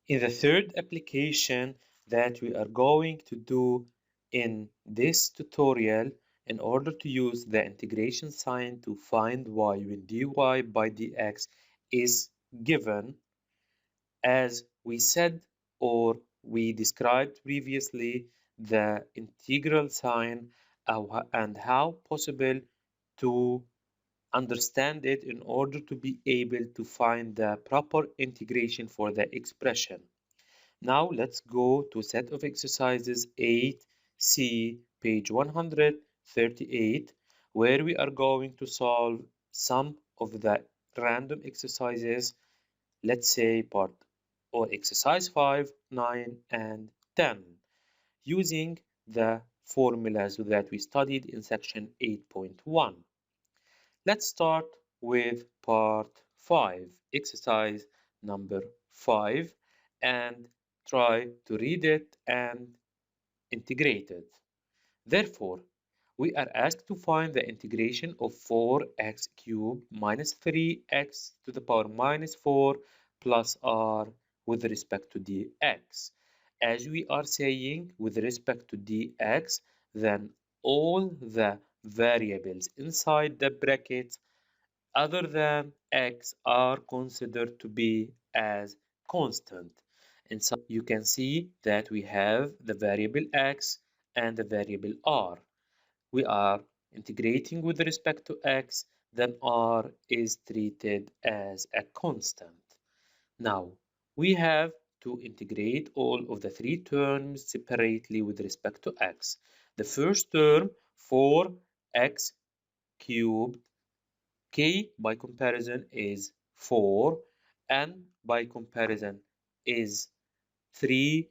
In the third application that we are going to do in this tutorial, in order to use the integration sign to find y when dy by dx is given, as we said or we described previously, the integral sign and how possible to understand it in order to be able to find the proper integration for the expression. Now let's go to set of exercises 8C, page 138, where we are going to solve some of the random exercises, let's say part or exercise 5, 9, and 10, using the formulas that we studied in section 8.1. Let's start with part 5, exercise number 5, and try to read it and integrate it. Therefore, we are asked to find the integration of 4x cubed minus 3x to the power minus 4 plus r with respect to dx. As we are saying with respect to dx, then all the variables inside the brackets other than x are considered to be as constant. And so you can see that we have the variable x and the variable r. We are integrating with respect to x, then r is treated as a constant. Now, we have to integrate all of the three terms separately with respect to x. The first term, 4x cubed, k by comparison is 4, n by comparison is 3,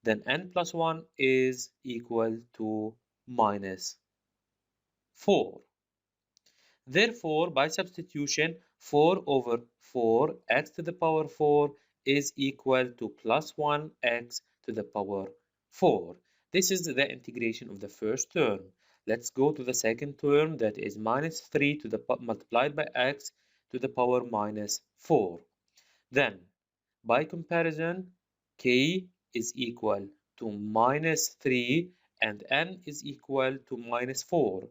then n plus 1 is equal to minus 4. Therefore, by substitution, 4 over 4 x to the power 4 is equal to plus 1 x to the power 4. This is the integration of the first term. Let's go to the second term, that is minus 3 to the multiplied by x to the power minus 4. Then, by comparison, k is equal to minus 3 and n is equal to minus 4.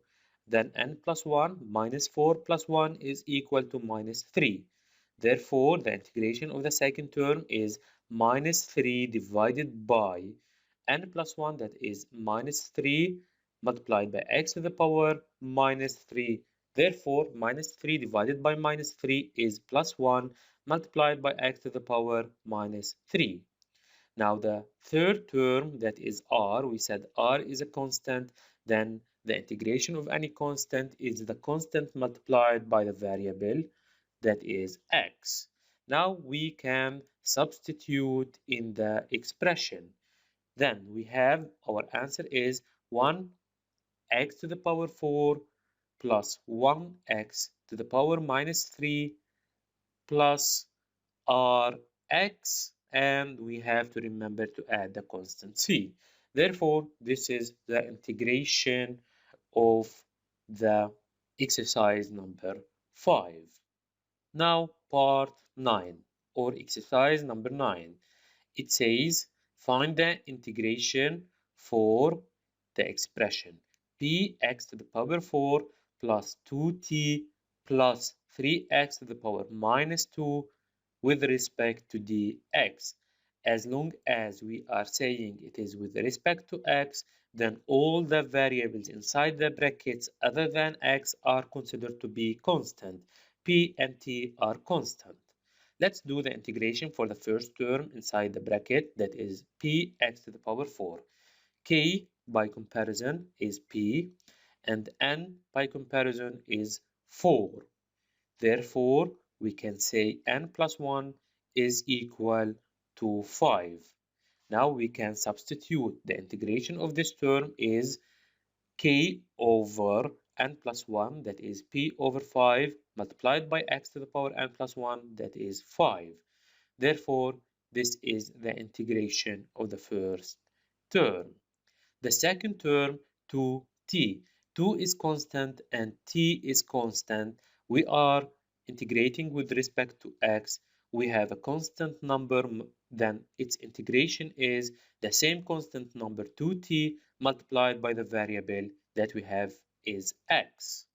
Then n plus 1 minus 4 plus 1 is equal to minus 3. Therefore, the integration of the second term is minus 3 divided by n plus 1, that is minus 3 multiplied by x to the power minus 3. Therefore, minus 3 divided by minus 3 is plus 1 multiplied by x to the power minus 3. Now the third term, that is r, we said r is a constant, then the integration of any constant is the constant multiplied by the variable, that is x. Now we can substitute in the expression. Then we have our answer is 1x to the power 4 plus 1x to the power minus 3 plus rx, and we have to remember to add the constant c. Therefore, this is the integration of the exercise number 5. Now, part 9 or exercise number 9. It says find the integration for the expression px to the power 4 plus 2t plus 3x to the power minus 2 with respect to dx. As long as we are saying it is with respect to x, then all the variables inside the brackets other than x are considered to be constant. P and t are constant. Let's do the integration for the first term inside the bracket, that is px to the power 4. K by comparison is p, and n by comparison is 4. Therefore, we can say n plus 1 is equal to 5. Now we can substitute. The integration of this term is k over n plus 1, that is p over 5, multiplied by x to the power n plus 1, that is 5. Therefore, this is the integration of the first term. The second term, 2t. 2 is constant and t is constant. We are integrating with respect to x. we have a constant number, then its integration is the same constant number 2t multiplied by the variable that we have is x.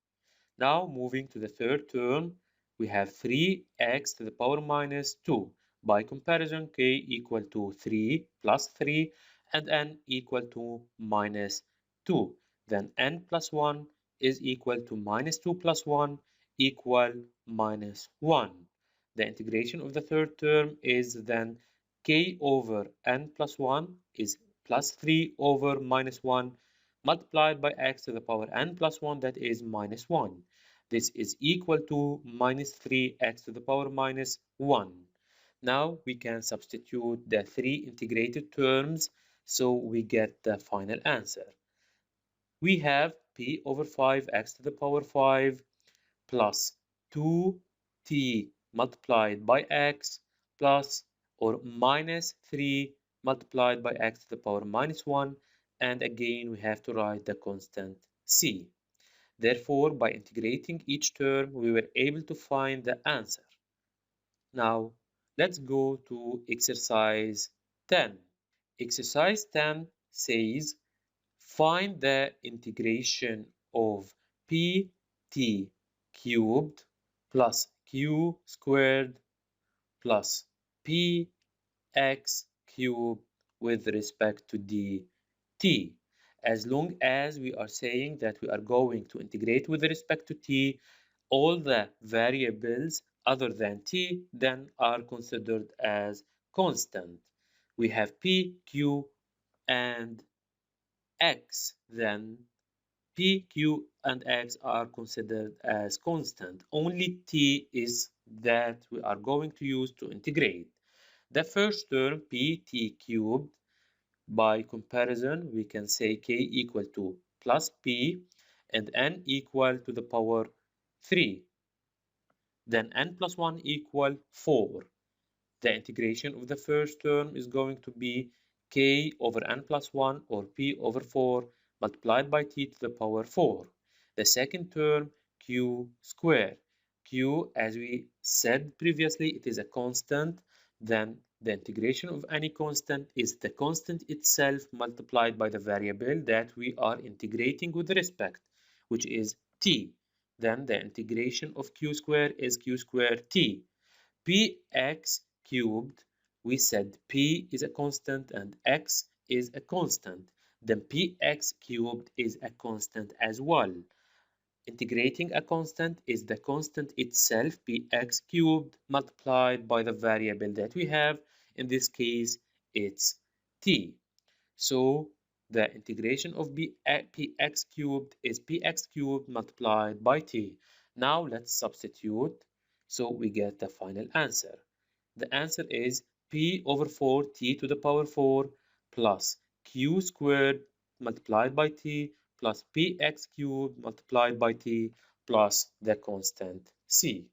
Now moving to the third term, we have 3x to the power minus 2. By comparison, k equal to 3 plus 3 and n equal to minus 2. Then n plus 1 is equal to minus 2 plus 1 equal minus 1. The integration of the third term is then k over n plus 1 is plus 3 over minus 1 multiplied by x to the power n plus 1, that is minus 1. This is equal to minus 3x to the power minus 1. Now we can substitute the three integrated terms, so we get the final answer. We have p over 5x to the power 5 plus 2t multiplied by x plus or minus 3 multiplied by x to the power minus 1, and again we have to write the constant c. Therefore, by integrating each term, we were able to find the answer. Now, let's go to exercise 10. Exercise 10 says, find the integration of pt cubed plus q squared plus px cubed with respect to dt. As long as we are saying that we are going to integrate with respect to t, all the variables other than t then are considered as constant. We have p, q, and x. Then p, q, and x are considered as constant. Only t is that we are going to use to integrate. The first term, pt cubed, by comparison, we can say k equal to plus p and n equal to the power 3. Then n plus 1 equal 4. The integration of the first term is going to be k over n plus 1 or p over 4 multiplied by t to the power 4. The second term, q squared. Q, as we said previously, it is a constant. Then the integration of any constant is the constant itself multiplied by the variable that we are integrating with respect, which is t. Then the integration of q squared is q squared t. Px cubed, we said p is a constant and x is a constant. Then px cubed is a constant as well. Integrating a constant is the constant itself, px cubed, multiplied by the variable that we have. In this case, it's t. So the integration of px cubed is px cubed multiplied by t. Now let's substitute, so we get the final answer. The answer is p over 4 t to the power 4 plus q squared multiplied by t plus px cubed multiplied by t plus the constant c.